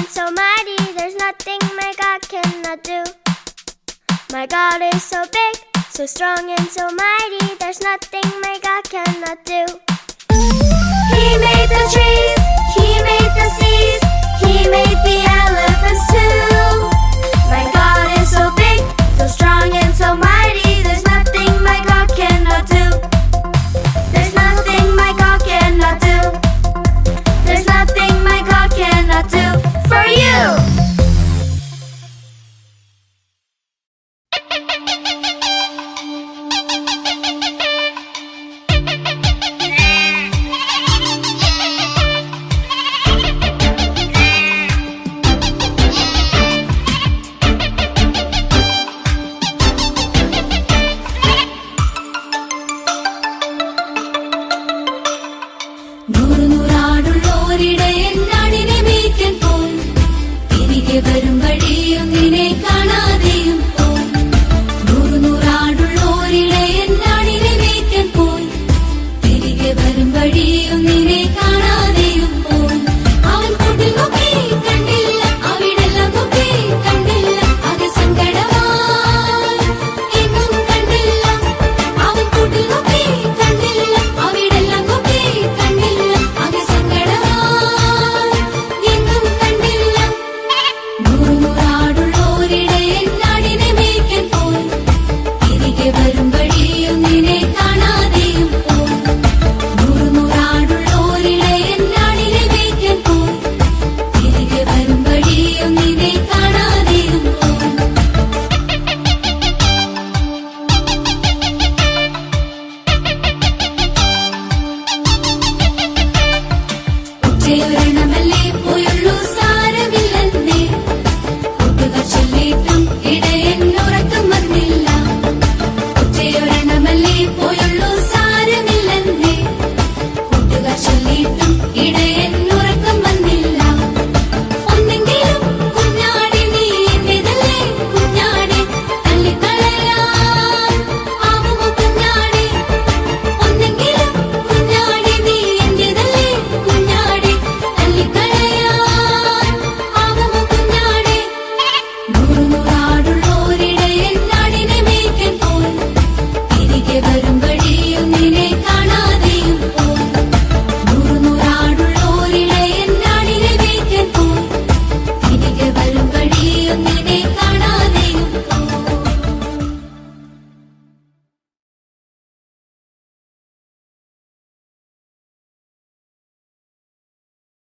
and so mighty, there's nothing my God cannot do. My God is so big, so strong and so mighty, there's nothing my God cannot do. He made the trees, He made the seas, He made the elephants too. My God is so big, so strong and so mighty, there's nothing my God cannot do. There's nothing my God cannot do. There's nothing my God cannot do for you. നൂറാടുള്ളോരിടയൻ നാടിനെ മേയ്ക്കാൻ പോയി തിരികെ വരും വഴിയും